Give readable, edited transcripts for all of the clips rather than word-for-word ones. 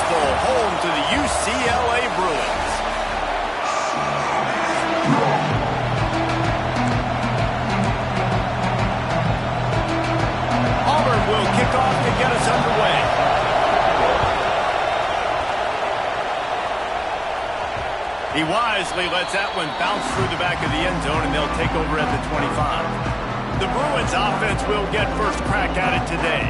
Home to the UCLA Bruins. Auburn will kick off to get us underway. He wisely lets that one bounce through the back of the end zone, and they'll take over at the 25. The Bruins offense will get first crack at it today.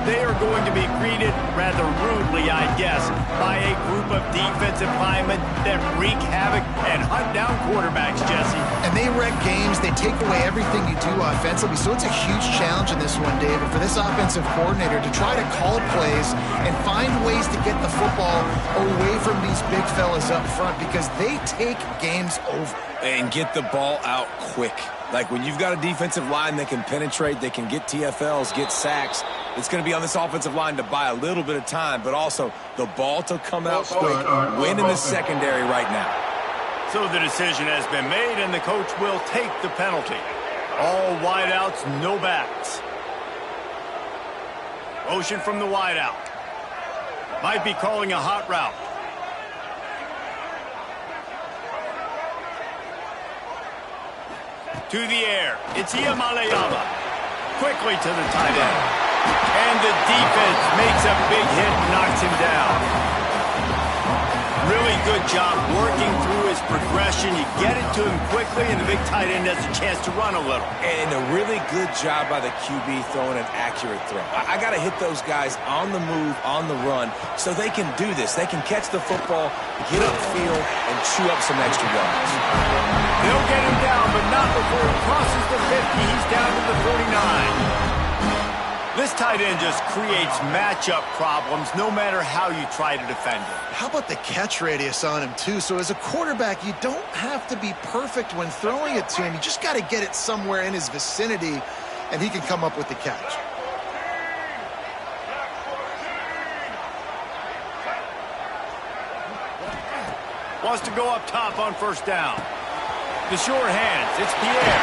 They are going to be greeted rather rudely, I guess, by a group of defensive linemen that wreak havoc and hunt down quarterbacks, Jesse. And they wreck games. They take away everything you do offensively. So it's a huge challenge in this one, David, for this offensive coordinator to try to call plays and find ways to get the football away from these big fellas up front because they take games over. And get the ball out quick. Like when you've got a defensive line that can penetrate, they can get TFLs, get sacks, it's going to be on this offensive line to buy a little bit of time, but also the ball to come out quick. Win in the secondary right now. So the decision has been made, and the coach will take the penalty. All wideouts, no backs. Motion from the wideout. Might be calling a hot route. To the air. It's Iamaleava. Quickly to the tight end. And the defense makes a big hit and knocks him down. Really good job working through his progression. You get it to him quickly, and the big tight end has a chance to run a little. And a really good job by the QB throwing an accurate throw. I got to hit those guys on the move, on the run, so they can do this. They can catch the football, get upfield, and chew up some extra yards. They'll get him down, but not before he crosses the 50. He's down to the 49. This tight end just creates matchup problems no matter how you try to defend him. How about the catch radius on him, too? So as a quarterback, you don't have to be perfect when throwing it to him. You just got to get it somewhere in his vicinity, and he can come up with the catch. Wants to go up top on first down. The sure hands. It's Pierre.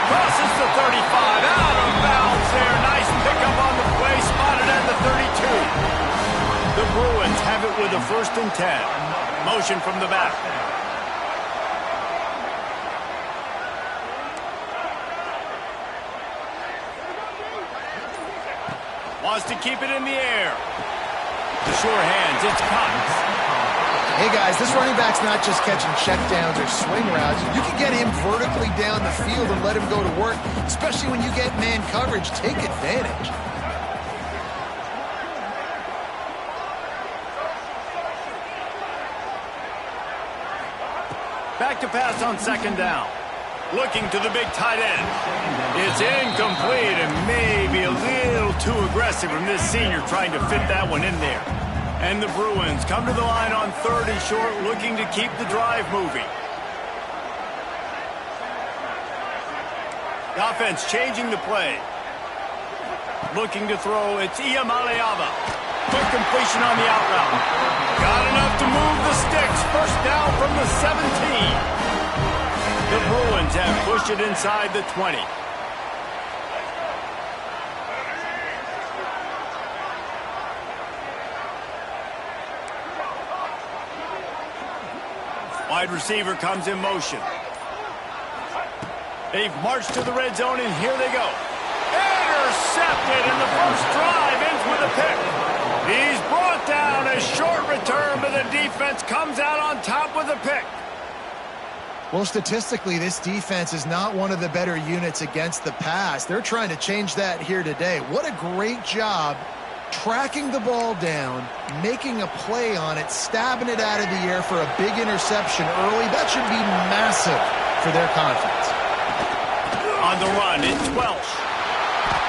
Crosses the 35. Out of bounds there. Nice pickup on the play. Spotted at the 32. The Bruins have it with a 1st and 10. Motion from the back. Wants to keep it in the air. The sure hands. It's Cox. Hey, guys, this running back's not just catching checkdowns or swing routes. You can get him vertically down the field and let him go to work, especially when you get man coverage. Take advantage. Back to pass on 2nd down. Looking to the big tight end. It's incomplete and maybe a little too aggressive from this senior trying to fit that one in there. And the Bruins come to the line on 3rd and short, looking to keep the drive moving. The offense changing the play. Looking to throw, it's Iamaleava. Quick completion on the out route. Got enough to move the sticks. 1st down from the 17. The Bruins have pushed it inside the 20. Wide receiver comes in motion. They've marched to the red zone, and here they go. Intercepted, and the first drive ends with a pick. He's brought down. A short return, but the defense comes out on top with a pick. Well, statistically, this defense is not one of the better units against the pass. They're trying to change that here today. What a great job tracking the ball down, making a play on it, stabbing it out of the air for a big interception early. That should be massive for their confidence. On the run, it's Welsh.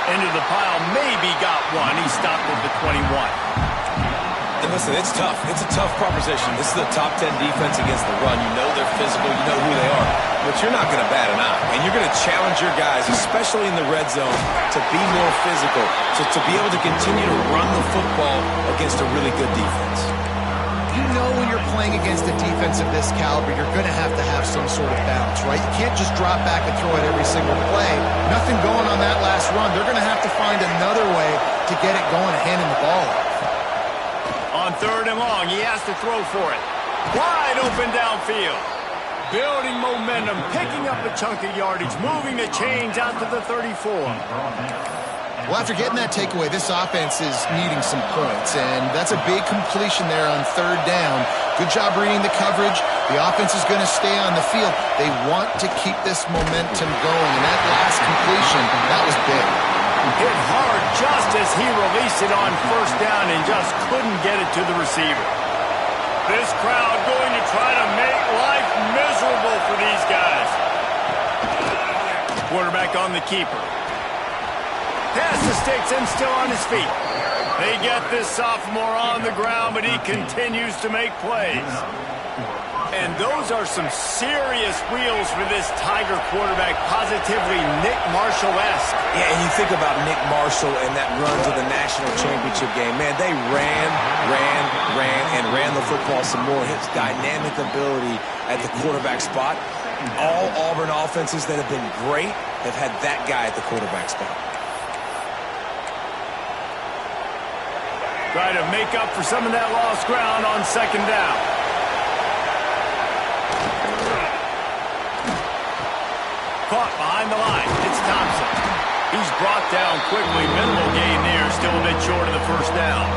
Into the pile, maybe got one. He stopped at the 21. And listen, it's tough. It's a tough proposition. This is a top 10 defense against the run. You know they're physical. You know who they are. But you're not going to bat an eye. And you're going to challenge your guys, especially in the red zone, to be more physical, to be able to continue to run the football against a really good defense. You know when you're playing against a defense of this caliber, you're going to have some sort of balance, right? You can't just drop back and throw it every single play. Nothing going on that last run. They're going to have to find another way to get it going and handing the ball off. On 3rd and long, he has to throw for it. Wide open downfield. Building momentum, picking up a chunk of yardage, moving the chains out to the 34. Well, after getting that takeaway, this offense is needing some points, and that's a big completion there on 3rd down. Good job reading the coverage. The offense is going to stay on the field. They want to keep this momentum going, and that last completion, that was big. Hit hard just as he released it on 1st down and just couldn't get it to the receiver. This crowd going to try to make life miserable for these guys. Quarterback on the keeper. Pass the sticks and still on his feet. They get this sophomore on the ground, but he continues to make plays. And those are some serious wheels for this Tiger quarterback, positively Nick Marshall-esque. Yeah, and you think about Nick Marshall and that run to the national championship game. Man, they ran the football some more. His dynamic ability at the quarterback spot. All Auburn offenses that have been great have had that guy at the quarterback spot. Try to make up for some of that lost ground on 2nd down. Caught behind the line. It's Thompson. He's brought down quickly. Minimal gain there. Still a bit short of the 1st down.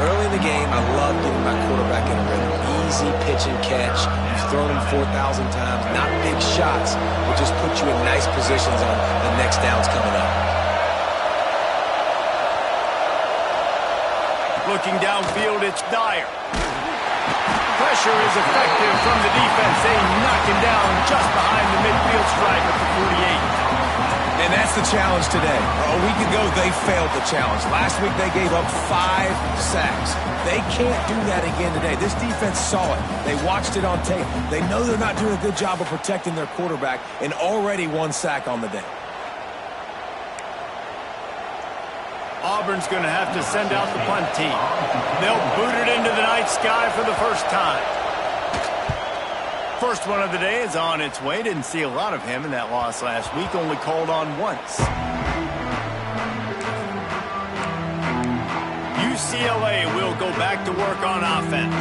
Early in the game, I love getting my quarterback in a rhythm. Easy pitch and catch. You've thrown him 4,000 times. Not big shots, but just put you in nice positions on the next downs coming up. Looking downfield, it's Dyer. Pressure is effective from the defense. They knock him down just behind the midfield stripe at the 48. And that's the challenge today. A week ago, they failed the challenge. Last week, they gave up 5 sacks. They can't do that again today. This defense saw it. They watched it on tape. They know they're not doing a good job of protecting their quarterback, and already 1 sack on the day. Auburn's going to have to send out the punt team. They'll boot it into the night sky for the first time. First one of the day is on its way. Didn't see a lot of him in that loss last week. Only called on once. UCLA will go back to work on offense.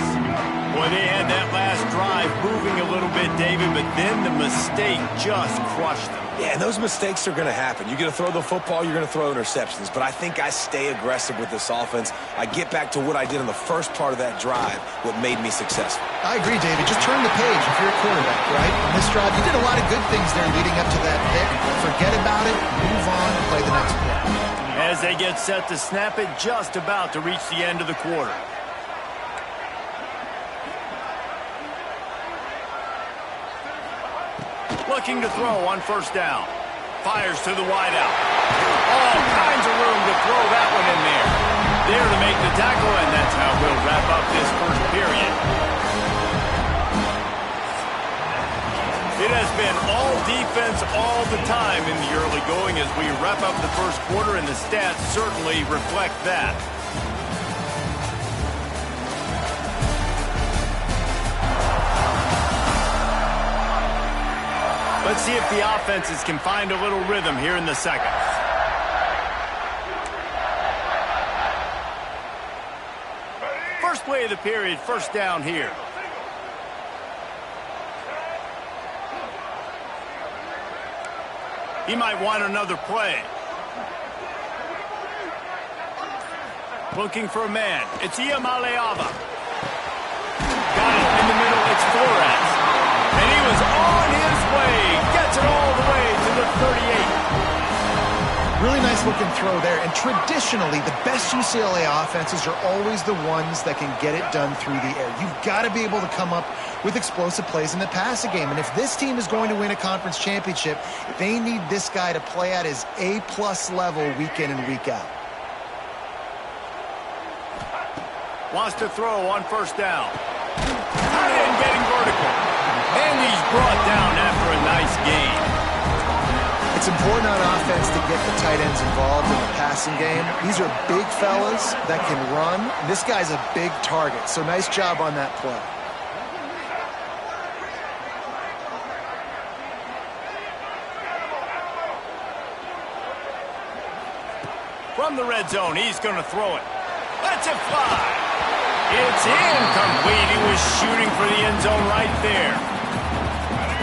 Boy, they had that last drive moving a little bit, David, but then the mistake just crushed them. Yeah, and those mistakes are going to happen. You're going to throw the football, you're going to throw interceptions. But I think I stay aggressive with this offense. I get back to what I did in the first part of that drive, what made me successful. I agree, David. Just turn the page if you're a quarterback, right? On this drive, you did a lot of good things there leading up to that pick. Forget about it, move on, play the next play. As they get set to snap it, just about to reach the end of the quarter. Looking to throw on 1st down. Fires to the wideout. All kinds of room to throw that one in there. There to make the tackle, and that's how we'll wrap up this 1st period. It has been all defense all the time in the early going as we wrap up the 1st quarter, and the stats certainly reflect that. Let's see if the offenses can find a little rhythm here in the 2nd. First play of the period, 1st down here. He might want another play. Looking for a man. It's Iamaleava. Got it in the middle. It's Flores. And he was on his way. Gets it all the way to the 38. Really nice looking throw there. And traditionally, the best UCLA offenses are always the ones that can get it done through the air. You've got to be able to come up with explosive plays in the passing game. And if this team is going to win a conference championship, they need this guy to play at his A-plus level week in and week out. Wants to throw on first down. Tight end getting vertical. And he's brought down after a nice gain. It's important on offense to get the tight ends involved in the passing game. These are big fellas that can run. This guy's a big target, so nice job on that play. From the red zone, he's going to throw it. Lets it fly. It's incomplete. He was shooting for the end zone right there.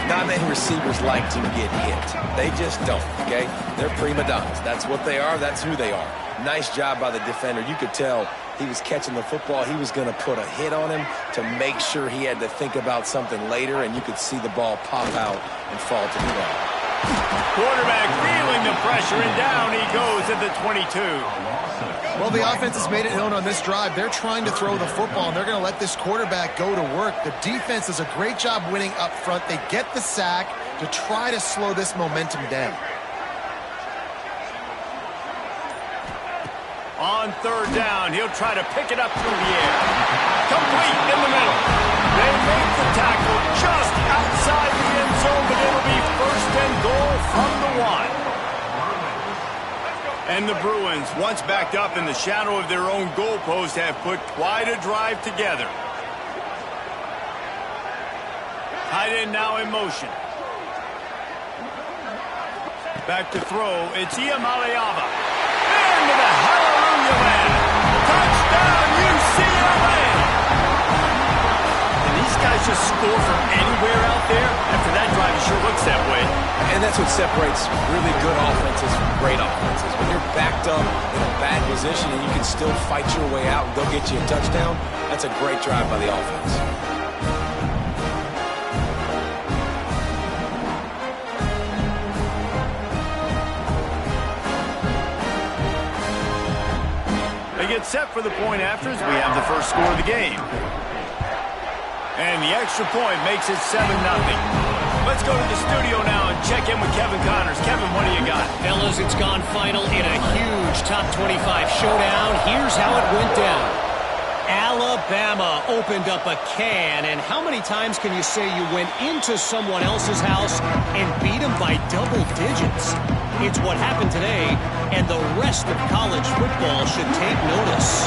Not many receivers like to get hit. They just don't, okay? They're prima donnas. That's what they are. That's who they are. Nice job by the defender. You could tell he was catching the football. He was going to put a hit on him to make sure he had to think about something later, and you could see the ball pop out and fall to the ground. Quarterback feeling the pressure, and down he goes at the 22. Well, the offense has made it known on this drive. They're trying to throw the football, and they're going to let this quarterback go to work. The defense does a great job winning up front. They get the sack to try to slow this momentum down. On third down, he'll try to pick it up through the air. Complete in the middle. They make the tackle just outside the end zone, but it'll be first and goal from the 1. And the Bruins, once backed up in the shadow of their own goalpost, have put quite a drive together. Tight end now in motion. Back to throw. It's Iamaleava. Into the hallelujah land. Touchdown, UCLA! And these guys just score from anywhere out there. After that drive, it sure looks that way. And that's what separates really good offenses from great offenses. When you're backed up in a bad position and you can still fight your way out and go get you a touchdown, that's a great drive by the offense. They get set for the point afters. We have the first score of the game. And the extra point makes it 7-0. Let's go to the studio now and check in with Kevin Connors. Kevin, what do you got? Fellas, it's gone final in a huge top 25 showdown. Here's how it went down. Alabama opened up a can, and how many times can you say you went into someone else's house and beat them by double digits? It's what happened today, and the rest of college football should take notice.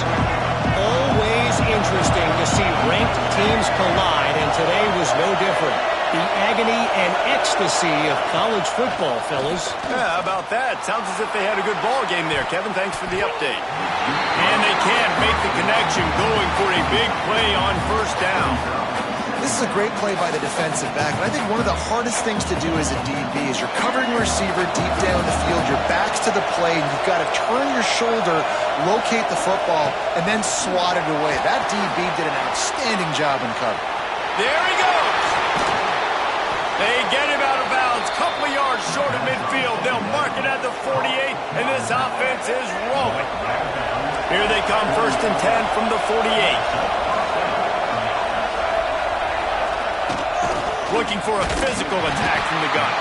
Always interesting to see ranked teams collide, and today was no different. The agony and ecstasy of college football, fellas. Yeah, how about that? Sounds as if they had a good ball game there. Kevin, thanks for the update. And they can't make the connection, going for a big play on first down. This is a great play by the defensive back, but I think one of the hardest things to do as a DB is you're covering your receiver deep down the field, your back's to the play, and you've got to turn your shoulder, locate the football, and then swat it away. That DB did an outstanding job in cover. There he goes. They get him out of bounds, couple of yards short of midfield. They'll mark it at the 48, and this offense is rolling. Here they come, 1st and 10 from the 48. Looking for a physical attack from the gun.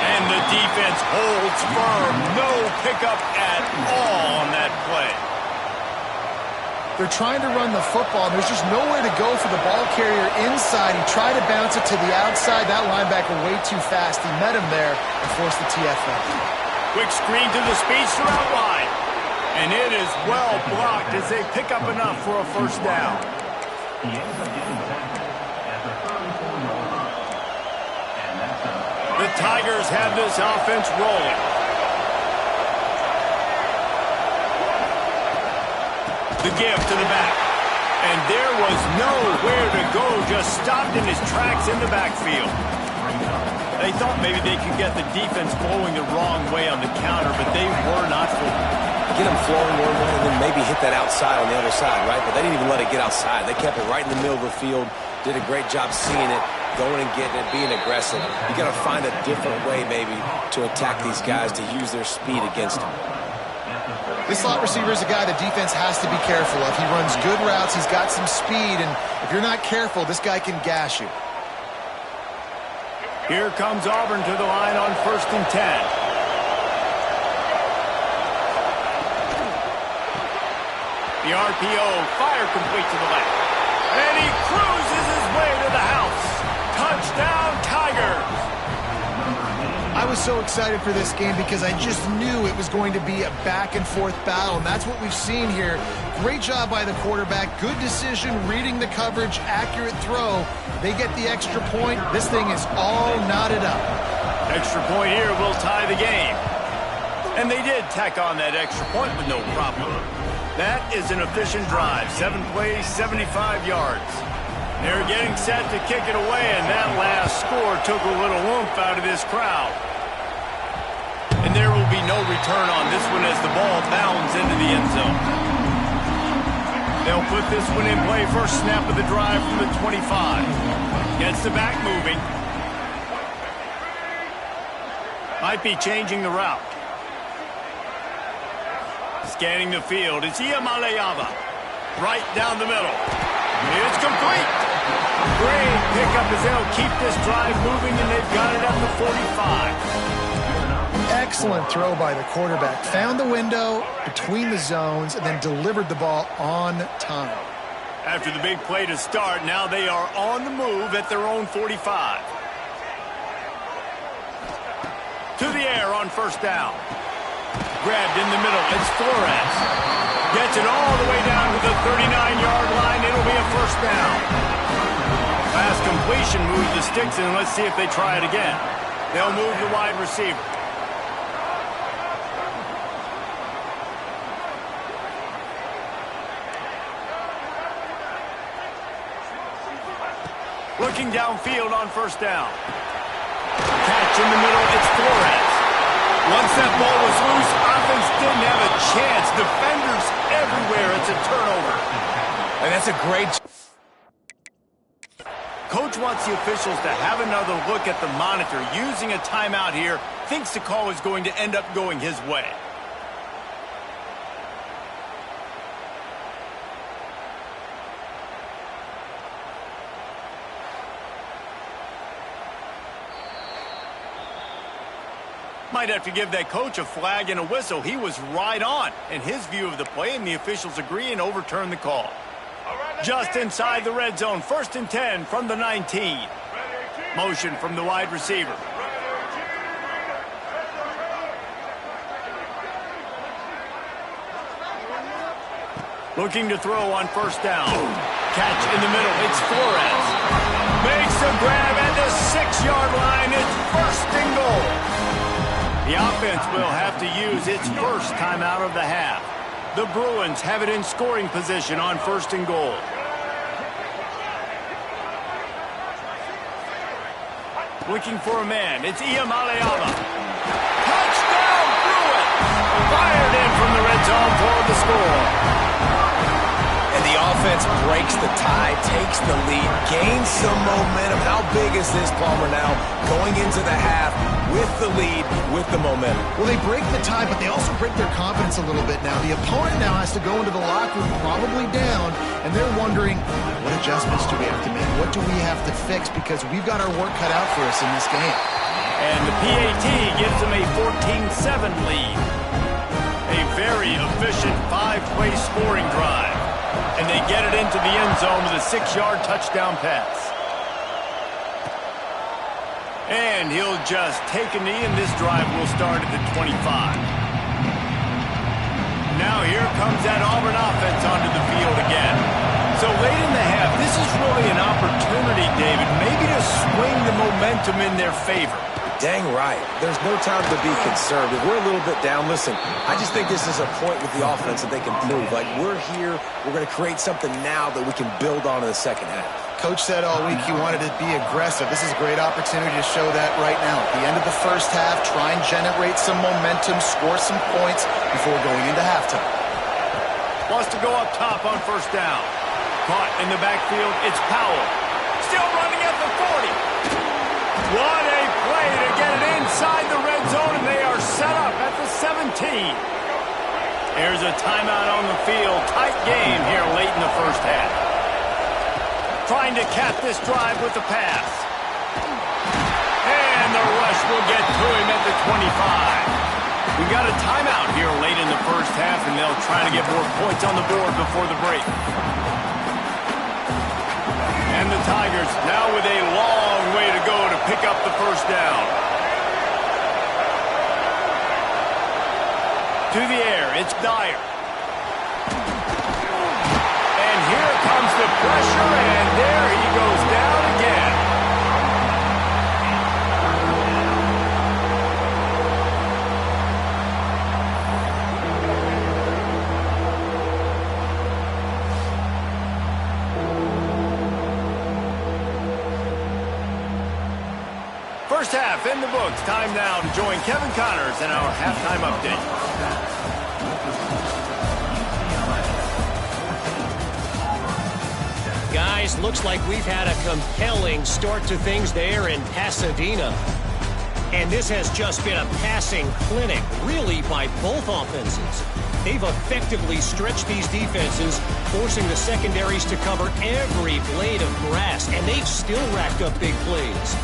And the defense holds firm. No pickup at all on that play. They're trying to run the football, and there's just nowhere to go for the ball carrier inside. He tried to bounce it to the outside. That linebacker way too fast. He met him there and forced the TFL. Quick screen to the speedster out wide. And it is well blocked as they pick up enough for a first down. The Tigers have this offense rolling. The give to the back. And there was nowhere to go, just stopped in his tracks in the backfield. They thought maybe they could get the defense flowing the wrong way on the counter, but they were not flowing. Get them flowing one way and then maybe hit that outside on the other side, right? But they didn't even let it get outside. They kept it right in the middle of the field, did a great job seeing it, going and getting it, being aggressive. You got to find a different way maybe to attack these guys to use their speed against them. This slot receiver is a guy the defense has to be careful of. He runs good routes. He's got some speed, and if you're not careful, this guy can gash you. Here comes Auburn to the line on 1st and 10. The RPO, fire complete to the left. And he cruises his way to the house. Touchdown, Tigers. I was so excited for this game because I just knew it was going to be a back-and-forth battle, and that's what we've seen here. Great job by the quarterback. Good decision, reading the coverage, accurate throw. They get the extra point. This thing is all knotted up. Extra point here will tie the game. And they did tack on that extra point with no problem. That is an efficient drive. 7 plays, 75 yards. They're getting set to kick it away, and that last score took a little oomph out of this crowd. And there will be no return on this one as the ball bounds into the end zone. They'll put this one in play. First snap of the drive from the 25. Gets the back moving. Might be changing the route. Scanning the field, it's Iamaleava. Right down the middle. It's complete. Great pickup as they'll keep this drive moving, and they've got it at the 45. Excellent throw by the quarterback. Found the window between the zones and then delivered the ball on time. After the big play to start, now they are on the move at their own 45. To the air on 1st down. Grabbed in the middle, it's Flores. Gets it all the way down to the 39-yard line. It'll be a 1st down. Fast completion moves the sticks in. Let's see if they try it again. They'll move the wide receiver. Looking downfield on 1st down. Catch in the middle, it's Flores. Once that ball was loose, offense didn't have a chance. Defenders everywhere. It's a turnover. And that's a great... Coach wants the officials to have another look at the monitor. Using a timeout here, thinks the call is going to end up going his way. Might have to give that coach a flag and a whistle. He was right on in his view of the play, and the officials agree and overturn the call. Just inside the red zone, 1st and 10 from the 19. Motion from the wide receiver. Looking to throw on 1st down. Catch in the middle, it's Flores. Makes a grab at the 6-yard line. It's 1st and goal. The offense will have to use its first timeout of the half. The Bruins have it in scoring position on 1st and goal. Looking for a man. It's Iamaleava. Touchdown, Bruins! Fired in from the red zone for the score. And the offense breaks the tie, takes the lead, gains some momentum. How big is this, Palmer, now going into the half with the lead, with the momentum? Well, they break the tie, but they also break their confidence a little bit now. The opponent now has to go into the locker room probably down, and they're wondering, what adjustments do we have to make? What do we have to fix? Because we've got our work cut out for us in this game. And the PAT gives them a 14-7 lead. A very efficient 5-play scoring drive. And they get it into the end zone with a 6-yard touchdown pass. And he'll just take a knee, and this drive will start at the 25. Now here comes that Auburn offense onto the field again. So late in the half, this is really an opportunity, David, maybe to swing the momentum in their favor. Dang right. There's no time to be concerned. If we're a little bit down, listen, I just think this is a point with the offense that they can prove. Like, we're here, we're going to create something now that we can build on in the second half. Coach said all week he wanted to be aggressive. This is a great opportunity to show that right now. At the end of the first half, try and generate some momentum, score some points before going into halftime. Wants to go up top on 1st down. Caught in the backfield, it's Powell. still running at the 40. What a play to get it inside the red zone, and they are set up at the 17. There's a timeout on the field. Tight game here late in the first half. Trying to cap this drive with the pass. And the rush will get to him at the 25. We've got a timeout here late in the first half, and they'll try to get more points on the board before the break. And the Tigers now with a long way to go to pick up the first down. To the air, it's Dyer. And here comes the pressure, and there he goes down again. First half in the books. Time now to join Kevin Connors in our halftime update. Guys, looks like we've had a compelling start to things there in Pasadena. And this has just been a passing clinic, really, by both offenses. They've effectively stretched these defenses, forcing the secondaries to cover every blade of grass, and they've still racked up big plays.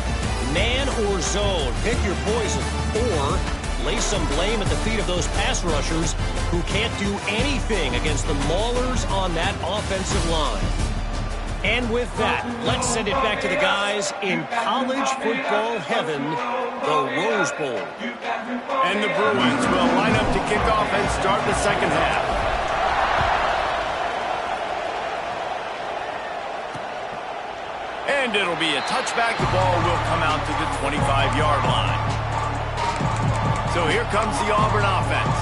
Man or zone, pick your poison, or lay some blame at the feet of those pass rushers who can't do anything against the maulers on that offensive line. And with that, let's send it back to the guys in college football heaven, the Rose Bowl. And the Bruins will line up to kick off and start the second half. And it'll be a touchback. The ball will come out to the 25-yard line. So here comes the Auburn offense.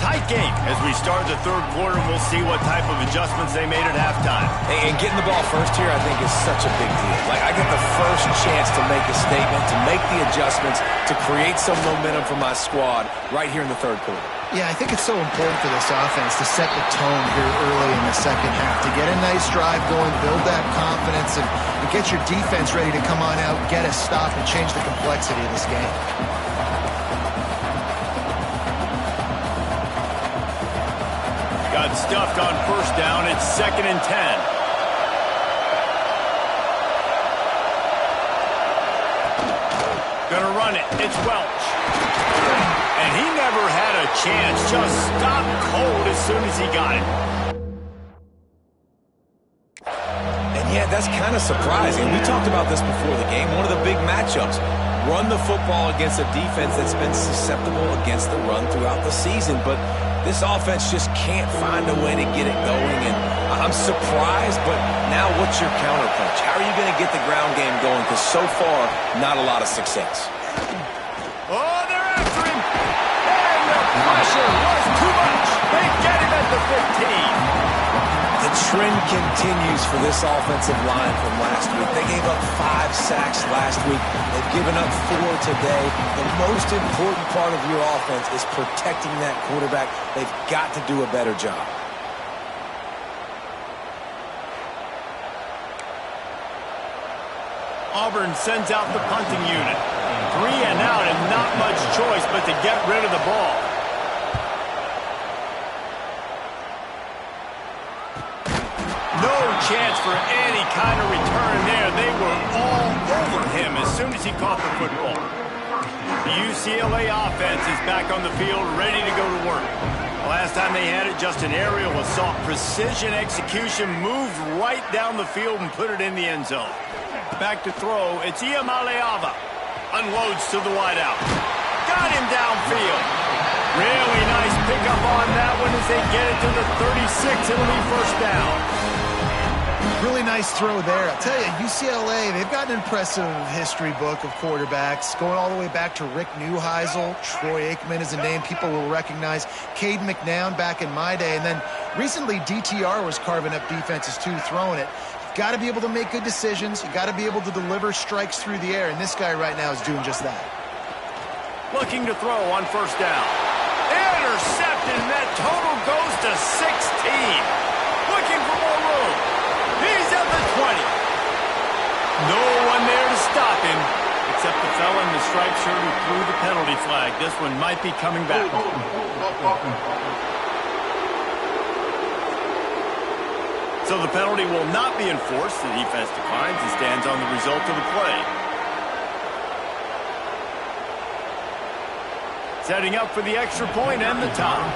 Tight game as we start the third quarter, and we'll see what type of adjustments they made at halftime. And getting the ball first here, I think, is such a big deal. Like, I get the first chance to make a statement, to make the adjustments, to create some momentum for my squad right here in the third quarter. Yeah, I think it's so important for this offense to set the tone here early in the second half, to get a nice drive going, build that confidence, and get your defense ready to come on out, get a stop, and change the complexity of this game. Got stuffed on first down. It's 2nd and 10. Gonna run it. It's Welch. And he never had a chance. Just stopped cold as soon as he got it. And yeah, that's kind of surprising. We talked about this before the game. One of the big matchups. Run the football against a defense that's been susceptible against the run throughout the season. But this offense just can't find a way to get it going. And I'm surprised, but now what's your counterpunch? How are you going to get the ground game going? Because so far, not a lot of success. Oh, they're after him. And the pressure was too much. They get him at the 15. The trend continues for this offensive line from last week. They gave up 5 sacks last week. They've given up 4 today. The most important part of your offense is protecting that quarterback. They've got to do a better job. Auburn sends out the punting unit. 3 and out, and not much choice but to get rid of the ball. No chance for any kind of return there. They were all over him as soon as he caught the football. The UCLA offense is back on the field, ready to go to work. The last time they had it, just an aerial assault. Precision execution, moved right down the field and put it in the end zone. Back to throw, it's Iamaleava. Unloads to the wideout. Got him downfield. Really nice pickup on that one as they get it to the 36. It'll be first down. Really nice throw there. I'll tell you, UCLA, they've got an impressive history book of quarterbacks, going all the way back to Rick Neuheisel. Troy Aikman is a name people will recognize. Cade McNown back in my day. And then recently, DTR was carving up defenses too, throwing it. You've got to be able to make good decisions. You've got to be able to deliver strikes through the air. And this guy right now is doing just that. Looking to throw on first down. Intercepted, and that total goes to 16. Looking for more room. He's at the 20. stripes here who threw the penalty flag. This one might be coming back. So the penalty will not be enforced. The defense declines and stands on the result of the play. Setting up for the extra point and the tie.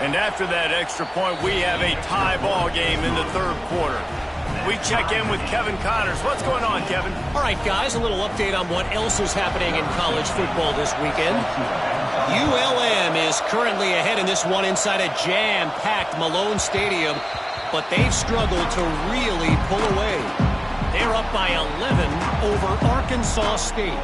And after that extra point, we have a tie ball game in the third quarter. We check in with Kevin Connors. What's going on, Kevin? All right, guys, a little update on what else is happening in college football this weekend. ULM is currently ahead in this one inside a jam-packed Malone Stadium, but they've struggled to really pull away. They're up by 11 over Arkansas State.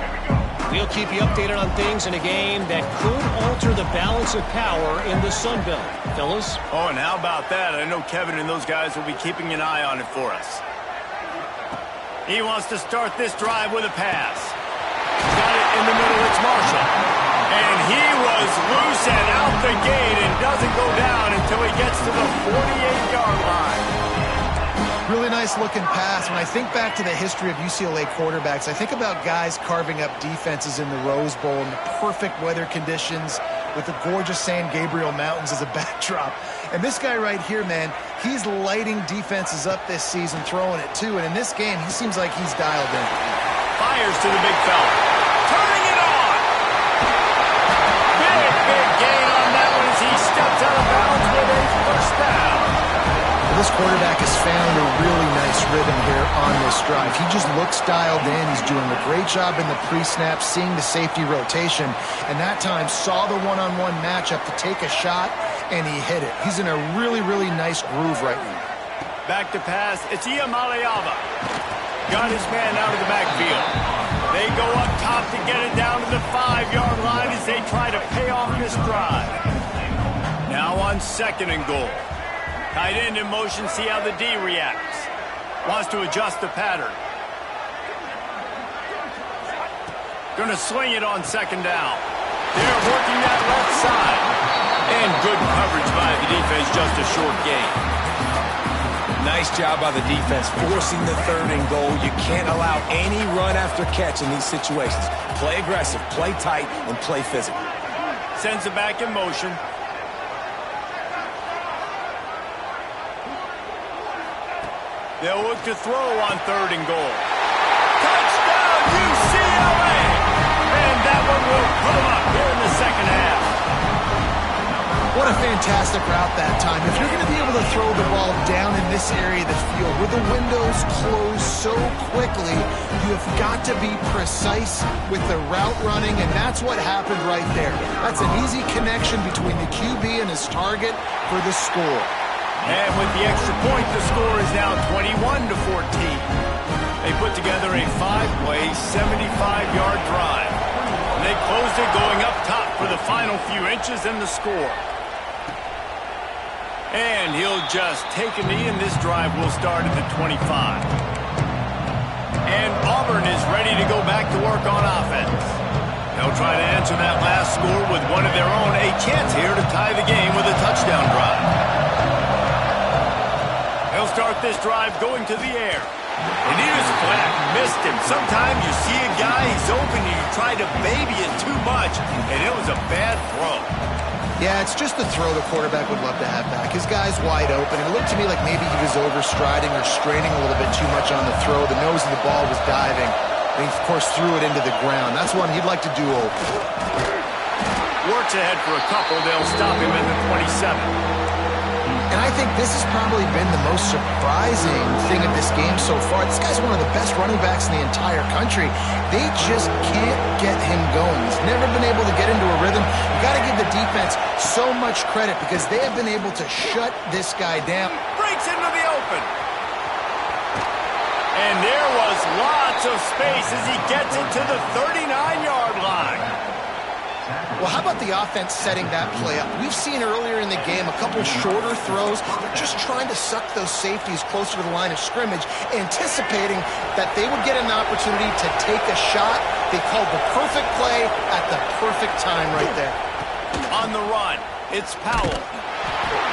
We'll keep you updated on things in a game that could alter the balance of power in the Sun Belt. Fellas? Oh, and how about that? I know Kevin and those guys will be keeping an eye on it for us. He wants to start this drive with a pass. Got it in the middle. It's Marshall. And he was loose and out the gate and doesn't go down until he gets to the 48-yard line. Really nice looking pass. When I think back to the history of UCLA quarterbacks, I think about guys carving up defenses in the Rose Bowl in the perfect weather conditions with the gorgeous San Gabriel Mountains as a backdrop. And this guy right here, man, he's lighting defenses up this season, throwing it too. And in this game, he seems like he's dialed in. Fires to the big fella. Turning it on. Big gain on that one as he steps out of bounds with a first down. This quarterback has found a really nice rhythm here on this drive. He just looks dialed in. He's doing a great job in the pre-snap, seeing the safety rotation, and that time saw the one-on-one matchup to take a shot, and he hit it. He's in a really, really nice groove right now. Back to pass. It's Iamaleava. Got his man out of the backfield. They go up top to get it down to the 5-yard line as they try to pay off this drive. Now on second and goal. Tight end in motion, see how the D reacts. Wants to adjust the pattern. Going to swing it on second down. They're working that left side. And good coverage by the defense, just a short gain. Nice job by the defense, forcing the third and goal. You can't allow any run after catch in these situations. Play aggressive, play tight, and play physical. Sends it back in motion. They'll look to throw on third and goal. Touchdown, UCLA! And that one will put them up here in the second half. What a fantastic route that time. If you're going to be able to throw the ball down in this area of the field where the windows close so quickly, you have got to be precise with the route running, and that's what happened right there. That's an easy connection between the QB and his target for the score. And with the extra point, the score is now 21-14. They put together a 5-play, 75-yard drive. And they closed it going up top for the final few inches in the score. And he'll just take a knee, and this drive will start at the 25. And Auburn is ready to go back to work on offense. They'll try to answer that last score with one of their own. A chance here to tie the game with a touchdown drive. They'll start this drive going to the air. And he was flat, missed him. Sometimes you see a guy, he's open, and you try to baby it too much, and it was a bad throw. Yeah, it's just the throw the quarterback would love to have back. His guy's wide open. It looked to me like maybe he was overstriding or straining a little bit too much on the throw. The nose of the ball was diving. And he, of course, threw it into the ground. That's one he'd like to do over. Works ahead for a couple. They'll stop him at the 27. And I think this has probably been the most surprising thing of this game so far. This guy's one of the best running backs in the entire country. They just can't get him going. He's never been able to get into a rhythm. You got to give the defense so much credit because they have been able to shut this guy down. Breaks into the open. And there was lots of space as he gets it to the 39-yard line. Well, how about the offense setting that play up? We've seen earlier in the game a couple shorter throws. They're just trying to suck those safeties closer to the line of scrimmage, anticipating that they would get an opportunity to take a shot. They called the perfect play at the perfect time right there. On the run, it's Powell.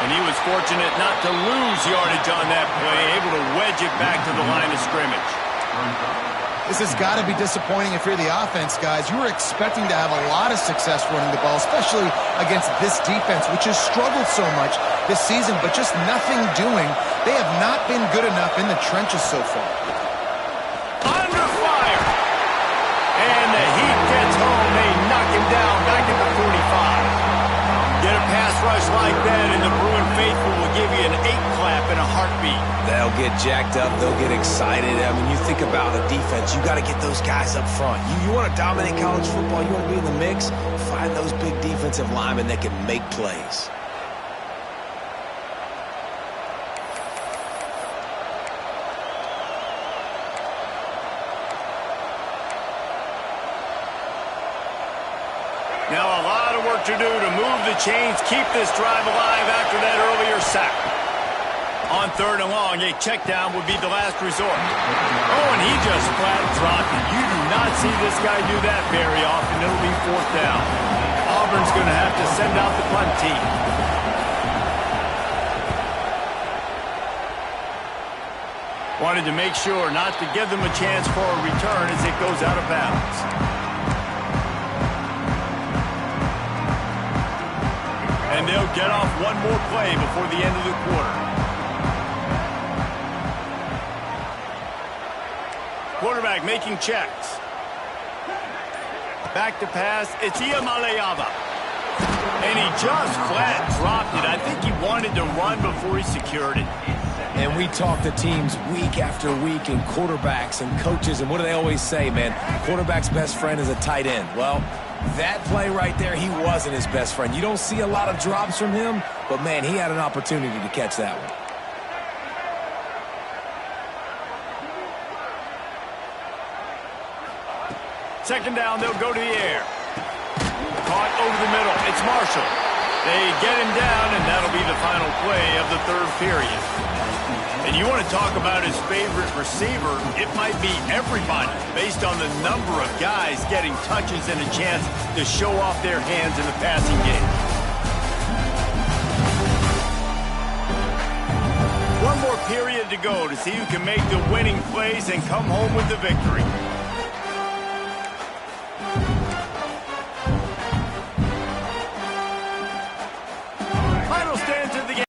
And he was fortunate not to lose yardage on that play, able to wedge it back to the line of scrimmage. This has got to be disappointing if you're the offense, guys. You were expecting to have a lot of success running the ball, especially against this defense, which has struggled so much this season, but just nothing doing. They have not been good enough in the trenches so far. Under fire. And the Heat gets home. They knock him down back at the 45. Get a pass rush like that, and the Bruin faithful will give you an 8-clap in a heartbeat. They'll get jacked up. They'll get excited. I mean, you think about a defense. You got to get those guys up front. You want to dominate college football. You want to be in the mix. Find those big defensive linemen that can make plays. Now a lot of work to do to move the chains, keep this drive alive after that earlier sack. On 3rd and long, a check down would be the last resort. Oh, and he just flat dropped it. You do not see this guy do that very often. It'll be 4th down. Auburn's going to have to send out the punt team. Wanted to make sure not to give them a chance for a return as it goes out of bounds. And they'll get off one more play before the end of the quarter. Quarterback making checks. Back to pass. It's Iamaleava. And he just flat dropped it. I think he wanted to run before he secured it. And we talk to teams week after week and quarterbacks and coaches, and what do they always say, man? Quarterback's best friend is a tight end. Well, that play right there, he wasn't his best friend. You don't see a lot of drops from him, but, man, he had an opportunity to catch that one. Second down, they'll go to the air. Caught over the middle. It's Marshall. They get him down, and that'll be the final play of the 3rd period. And you want to talk about his favorite receiver, it might be everybody based on the number of guys getting touches and a chance to show off their hands in the passing game. One more period to go to see who can make the winning plays and come home with the victory. Final stands of the game.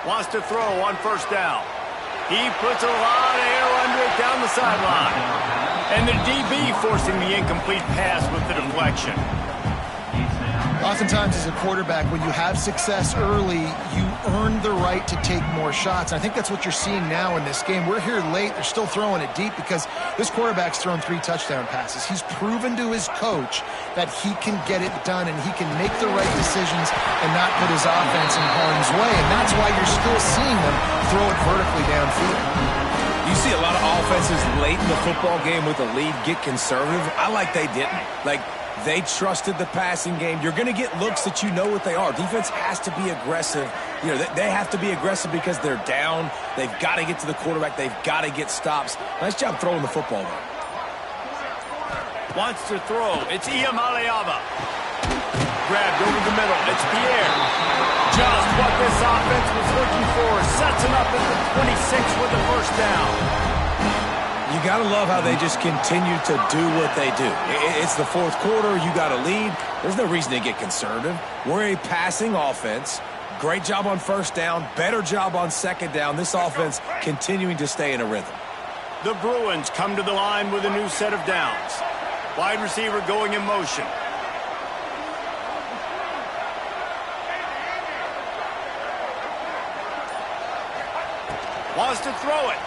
Wants to throw on 1st down. He puts a lot of air under it down the sideline. And the DB forcing the incomplete pass with the deflection. Oftentimes as a quarterback, when you have success early, you earn the right to take more shots. I think that's what you're seeing now in this game. We're here late. They're still throwing it deep because this quarterback's thrown 3 touchdown passes. He's proven to his coach that he can get it done and he can make the right decisions and not put his offense in harm's way. And that's why you're still seeing them throw it vertically downfield. You see a lot of offenses late in the football game with a lead get conservative. I like they didn't. Like, they trusted the passing game. You're going to get looks that you know what they are. Defense has to be aggressive. You know, they have to be aggressive because they're down. They've got to get to the quarterback. They've got to get stops. Nice job throwing the football, though. Wants to throw. It's Iamaleava. Grabbed over the middle. It's Pierre. Just what this offense was looking for. Sets him up at the 26 with the 1st down. You got to love how they just continue to do what they do. It's the 4th quarter. You got a lead. There's no reason to get conservative. We're a passing offense. Great job on 1st down. Better job on 2nd down. This offense continuing to stay in a rhythm. The Bruins come to the line with a new set of downs. Wide receiver going in motion. Wants to throw it.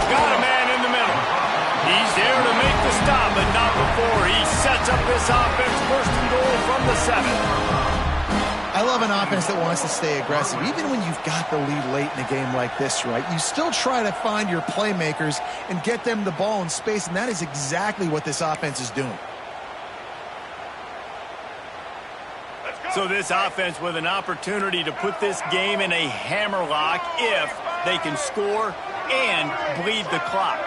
Got a man in the middle. He's there to make the stop, but not before he sets up this offense. 1st and goal from the 7. I love an offense that wants to stay aggressive. Even when you've got the lead late in a game like this, right, you still try to find your playmakers and get them the ball in space, and that is exactly what this offense is doing. So this offense with an opportunity to put this game in a hammerlock if they can score and bleed the clock.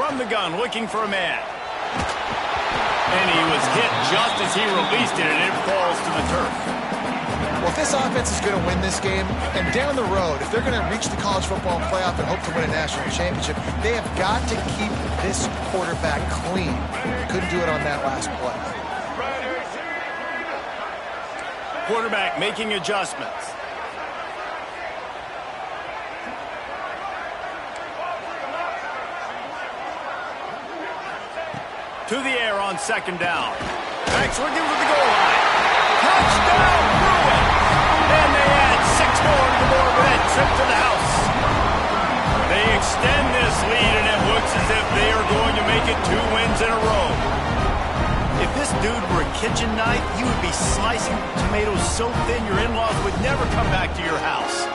from the gun, looking for a man. And he was hit just as he released it, and it falls to the turf. Well, if this offense is going to win this game, and down the road, if they're going to reach the college football playoff and hope to win a national championship, they have got to keep this quarterback clean. Couldn't do it on that last play. Quarterback making adjustments. To the air on second down. Back's looking for the goal line. Touchdown, Bruins! And they add 6 more to the board with that trip to the house. They extend this lead, and it looks as if they are going to make it 2 wins in a row. If this dude were a kitchen knife, you would be slicing tomatoes so thin your in-laws would never come back to your house.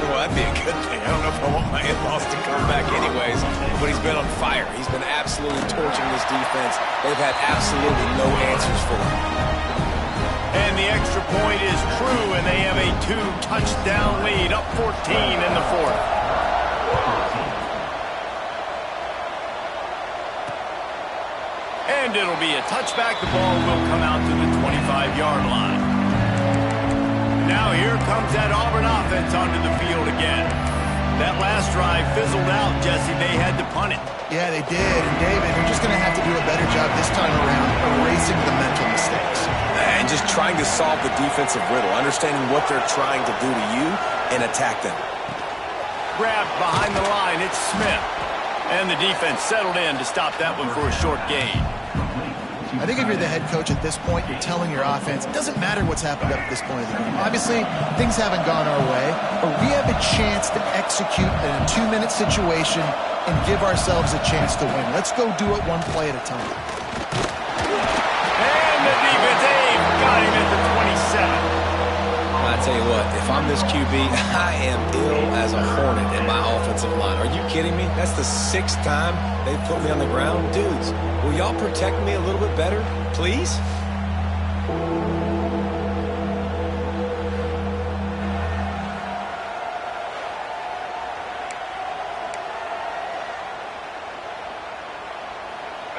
Well, that'd be a good thing. I don't know if I want my in-laws to come back anyways, but he's been on fire. He's been absolutely torching this defense. They've had absolutely no answers for him. And the extra point is true, and they have a 2-touchdown lead, up 14 in the fourth. And it'll be a touchback. The ball will come out to the 25-yard line. Now here comes that Auburn offense onto the field again. That last drive fizzled out, Jesse. They had to punt it. Yeah, they did. And, David, they're just going to have to do a better job this time around erasing the mental mistakes. And just trying to solve the defensive riddle, understanding what they're trying to do to you and attack them. Grabbed behind the line, it's Smith. And the defense settled in to stop that one for a short gain. I think if you're the head coach at this point, you're telling your offense, it doesn't matter what's happened up at this point of the game. Obviously, things haven't gone our way, but we have a chance to execute in a 2-minute situation and give ourselves a chance to win. Let's go do it one play at a time. And the defense, Dave, got him at the 27. I tell you what, if I'm this QB, I am ill as a hornet in my offensive line. Are you kidding me? That's the 6th time they've put me on the ground. Dudes, will y'all protect me a little bit better, please?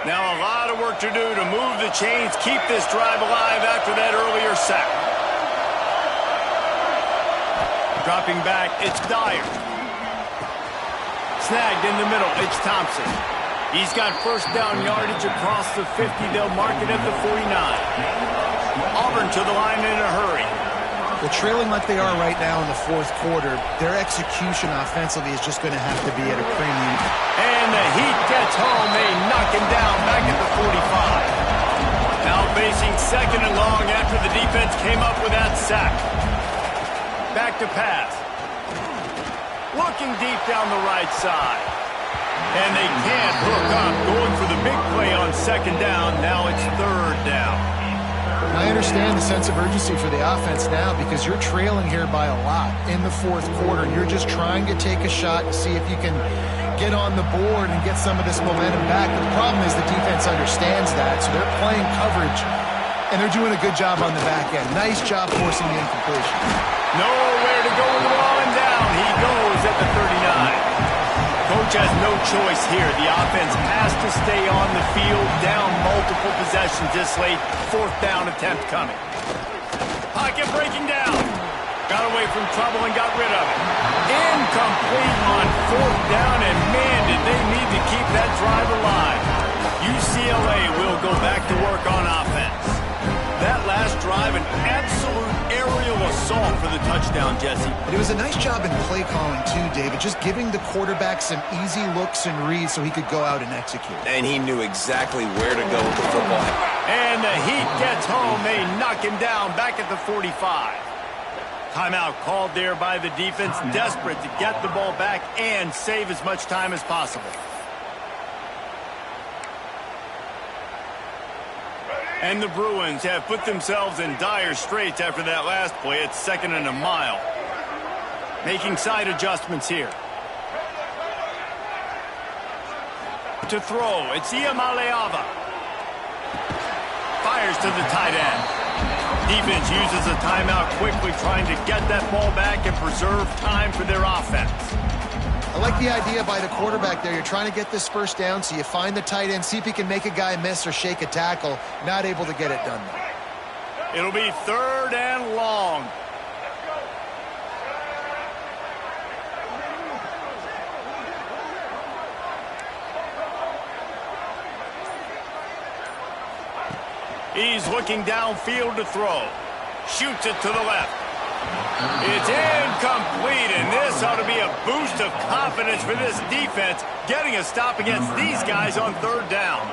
Now a lot of work to do to move the chains, keep this drive alive after that earlier sack. Dropping back, it's Dyer. Snagged in the middle, it's Thompson. He's got first down yardage across the 50. They'll mark it at the 49. Auburn to the line in a hurry. Well, trailing like they are right now in the fourth quarter, their execution offensively is just going to have to be at a premium. And the heat gets home. They knock him down back at the 45. Now facing second and long after the defense came up with that sack. Back to pass. Looking deep down the right side. And they can't hook up. Going for the big play on second down. Now it's third down. I understand the sense of urgency for the offense now because you're trailing here by a lot in the fourth quarter. You're just trying to take a shot to see if you can get on the board and get some of this momentum back. But the problem is the defense understands that, so they're playing coverage, and they're doing a good job on the back end. Nice job forcing the incompletion. Nowhere to go with the ball, and down he goes at the 39. Coach has no choice here. The offense has to stay on the field, down multiple possessions this late. Fourth down attempt coming. Pocket breaking down. Got away from trouble and got rid of it. Incomplete on fourth down, and man, did they need to keep that drive alive. UCLA will go back to work on offense. That last drive, an absolute aerial assault for the touchdown, Jesse. But it was a nice job in play calling, too, David, just giving the quarterback some easy looks and reads so he could go out and execute. And he knew exactly where to go with the football. And the heat gets home. They knock him down back at the 45. Timeout called there by the defense, desperate to get the ball back and save as much time as possible. And the Bruins have put themselves in dire straits after that last play. It's second and a mile. Making side adjustments here. To throw, it's Iamaleava. Fires to the tight end. Defense uses a timeout quickly, trying to get that ball back and preserve time for their offense. A I like the idea by the quarterback there. You're trying to get this first down, so you find the tight end, see if he can make a guy miss or shake a tackle. Not able to get it done, though. It'll be 3rd and long. He's looking downfield to throw. Shoots it to the left. It's incomplete, and this ought to be a boost of confidence for this defense, getting a stop against these guys on 3rd down.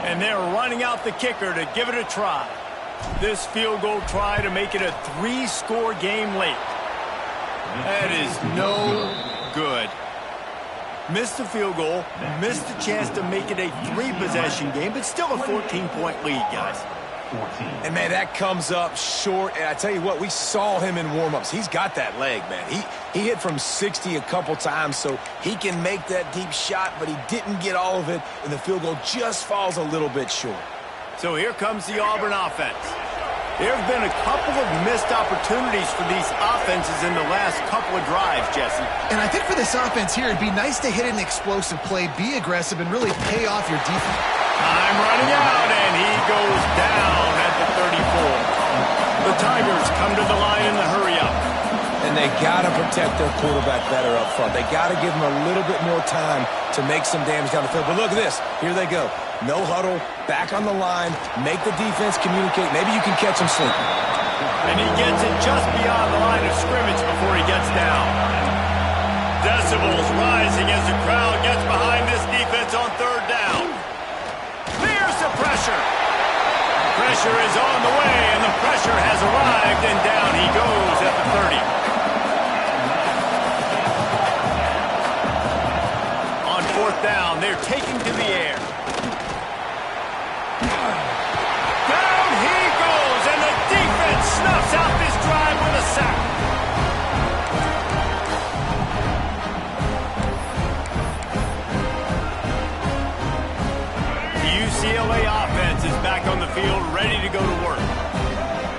And they're running out the kicker to give it a try. This field goal try to make it a 3-score game late. That is no good. Missed the field goal, missed the chance to make it a 3-possession game, but still a 14-point lead, guys. And, man, that comes up short. And I tell you what, we saw him in warm-ups. He's got that leg, man. He hit from 60 a couple times, so he can make that deep shot, but he didn't get all of it, and the field goal just falls a little bit short. So here comes the Auburn offense. There have been a couple of missed opportunities for these offenses in the last couple of drives, Jesse. And I think for this offense here, it'd be nice to hit an explosive play, be aggressive, and really pay off your defense. I'm running out, and he goes down at the 34. The Tigers come to the line in the hurry-up. And they got to protect their quarterback better up front. They got to give him a little bit more time to make some damage down the field. But look at this. Here they go. No huddle, back on the line, make the defense communicate. Maybe you can catch him sleeping. And he gets it just beyond the line of scrimmage before he gets down. Decibels rising as the crowd gets behind this defense on 3rd down. There's the pressure. Pressure is on the way, and the pressure has arrived, and down he goes at the 30. On 4th down, they're taking to the air. Down he goes, and the defense snuffs out this drive with a sack. The UCLA offense is back on the field, ready to go to work.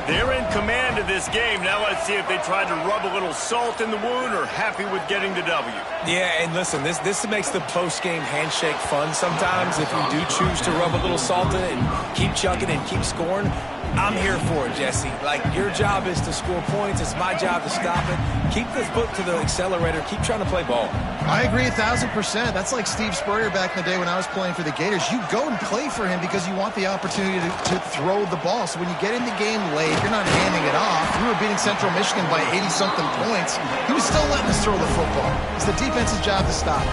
They're in command of this game. Now let's see if they try to rub a little salt in the wound or happy with getting the W. Yeah, and listen, this makes the post-game handshake fun sometimes. If you do choose to rub a little salt in it and keep chucking and keep scoring, I'm here for it, Jesse. Like, your job is to score points. It's my job to stop it. Keep the foot to the accelerator. Keep trying to play ball. I agree 1,000%. That's like Steve Spurrier back in the day when I was playing for the Gators. You go and play for him because you want the opportunity to throw the ball. So when you get in the game late, you're not handing it off. We were beating Central Michigan by 80-something points. He was still letting us throw the football. It's the defense's job to stop it.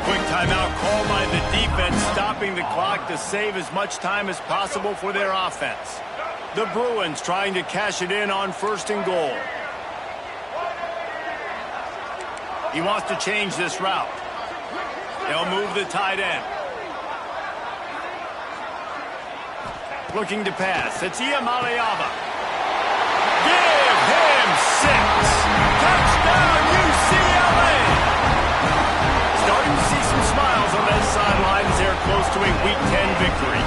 Quick timeout called by the defense, stopping the clock to save as much time as possible for their offense. The Bruins trying to cash it in on 1st and goal. He wants to change this route. They'll move the tight end. Looking to pass. It's Iamaleava. Give him 6. Touchdown, UCLA! Starting to see some smiles on that sideline as they're close to a Week 10 victory.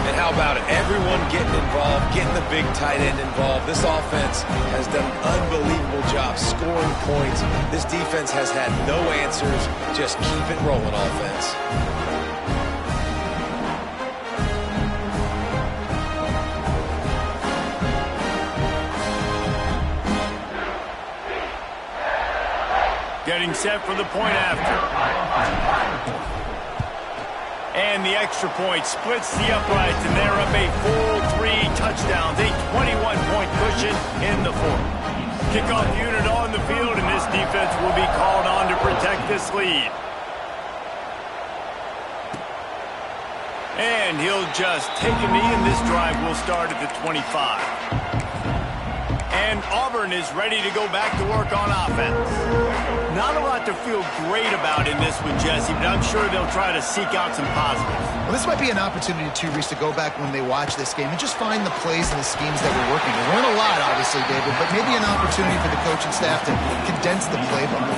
And how about it? Everyone getting involved, getting the big tight end involved. This offense has done an unbelievable job scoring points. This defense has had no answers. Just keep it rolling, offense. Getting set for the point after. And the extra point splits the uprights, and they're up a full 3 touchdowns, a 21-point cushion in the 4th. Kickoff unit on the field, and this defense will be called on to protect this lead. And he'll just take a knee, and this drive will start at the 25. And Auburn is ready to go back to work on offense. Not a lot to feel great about in this one, Jesse, but I'm sure they'll try to seek out some positives. Well, this might be an opportunity, too, Reese, to go back when they watch this game and just find the plays and the schemes that were working. There weren't a lot, obviously, David, but maybe an opportunity for the coaching staff to condense the playbook.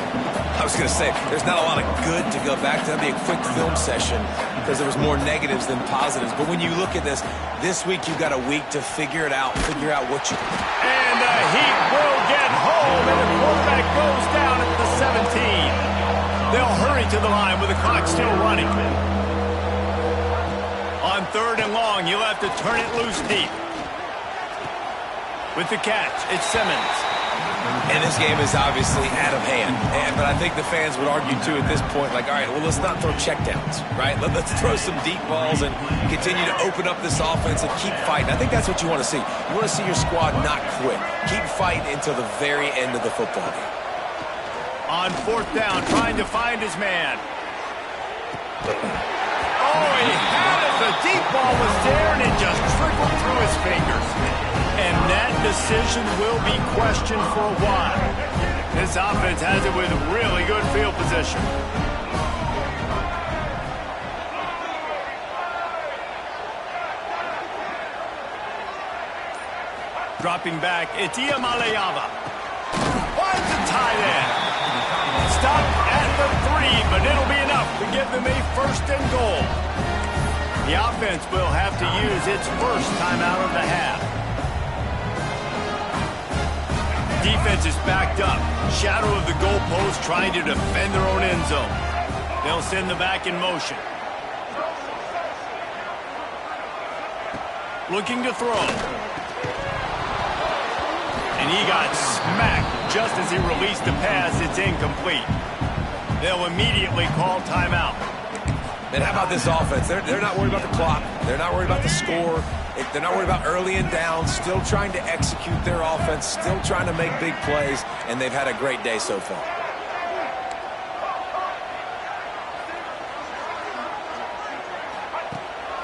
I was going to say, there's not a lot of good to go back to. That'd be a quick film session because there was more negatives than positives. But when you look at this week you've got a week to figure it out, figure out what you... And the Heat will get home, and the quarterback goes down at the 17. They'll hurry to the line with the clock still running. On 3rd and long, he'll have to turn it loose deep. With the catch, it's Simmons. And this game is obviously out of hand. But I think the fans would argue, too, at this point, like, all right, well, let's not throw checkdowns, right? Let's throw some deep balls and continue to open up this offense and keep fighting. I think that's what you want to see. You want to see your squad not quit. Keep fighting until the very end of the football game. On 4th down, trying to find his man. Oh, he had it. The deep ball was there, and it just trickled through his fingers. And that decision will be questioned for a while. This offense has it with really good field position. Dropping back, it's Iamaleava. Finds the tight end. Stop at the 3, but it'll be enough to give them a 1st and goal. The offense will have to use its first timeout of the half. Defense is backed up. Shadow of the goalpost trying to defend their own end zone. They'll send the back in motion. Looking to throw. And he got smacked just as he released the pass. It's incomplete. They'll immediately call timeout. And how about this offense? They're not worried about the clock. They're not worried about the score. They're not worried about early and down. Still trying to execute their offense. Still trying to make big plays. And they've had a great day so far.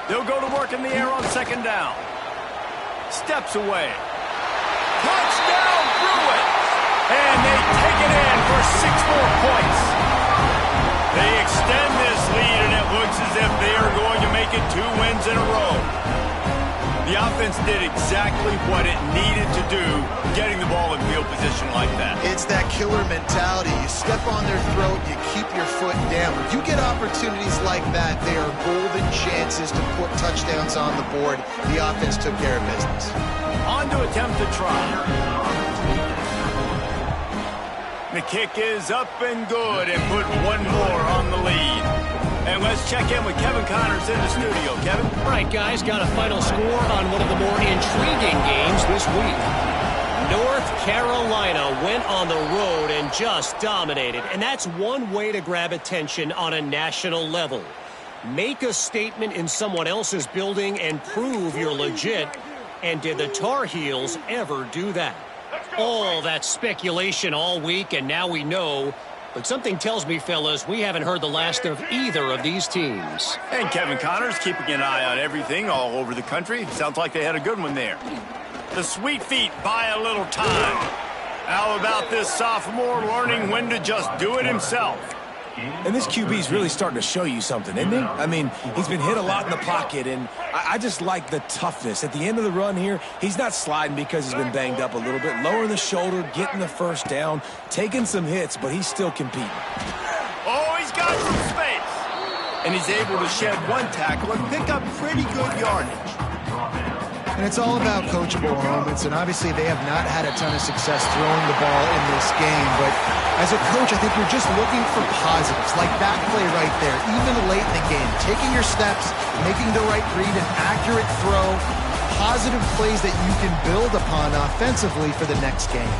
They'll go to work in the air on 2nd down. Steps away. Touchdown, Bruins! And they take it in for 6 more points. They extend this lead, and it looks as if they are going to make it 2 wins in a row. The offense did exactly what it needed to do, getting the ball in field position like that. It's that killer mentality. You step on their throat, you keep your foot down. When you get opportunities like that, they are golden chances to put touchdowns on the board. The offense took care of business. On to attempt to try. The kick is up and good and put 1 more on the lead. And let's check in with Kevin Connors in the studio. Kevin? All right, guys, got a final score on one of the more intriguing games this week. North Carolina went on the road and just dominated. And that's one way to grab attention on a national level. Make a statement in someone else's building and prove you're legit. And did the Tar Heels ever do that? All that speculation all week, and now we know. But something tells me, fellas, we haven't heard the last of either of these teams. And Kevin Connors keeping an eye on everything all over the country. Sounds like they had a good one there. The Sweet Feet buy a little time. How about this sophomore learning when to just do it himself? And this QB's really starting to show you something, isn't he? I mean, he's been hit a lot in the pocket, and I just like the toughness. At the end of the run here, he's not sliding because he's been banged up a little bit. Lowering the shoulder, getting the 1st down, taking some hits, but he's still competing. Oh, he's got some space. And he's able to shed 1 tackle and pick up pretty good yardage. And it's all about coachable moments, and obviously they have not had a ton of success throwing the ball in this game, but as a coach, I think you're just looking for positives, like that play right there, even late in the game, taking your steps, making the right read, an accurate throw, positive plays that you can build upon offensively for the next game.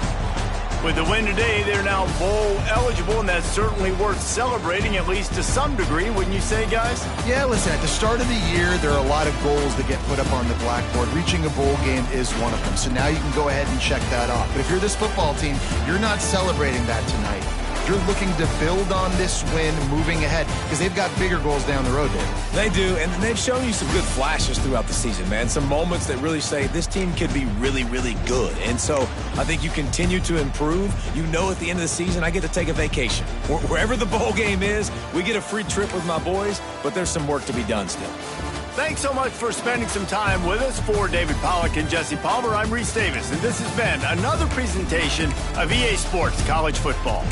With the win today, they're now bowl eligible, and that's certainly worth celebrating, at least to some degree, wouldn't you say, guys? Yeah, listen, at the start of the year, there are a lot of goals that get put up on the blackboard. Reaching a bowl game is one of them, so now you can go ahead and check that off. But if you're this football team, you're not celebrating that tonight. You're looking to build on this win moving ahead because they've got bigger goals down the road, David. They do, and they've shown you some good flashes throughout the season, man. Some moments that really say this team could be really, really good. And so I think you continue to improve. You know at the end of the season, I get to take a vacation. Wherever the bowl game is, we get a free trip with my boys, but there's some work to be done still. Thanks so much for spending some time with us. For David Pollack and Jesse Palmer, I'm Reese Davis, and this has been another presentation of EA Sports College Football.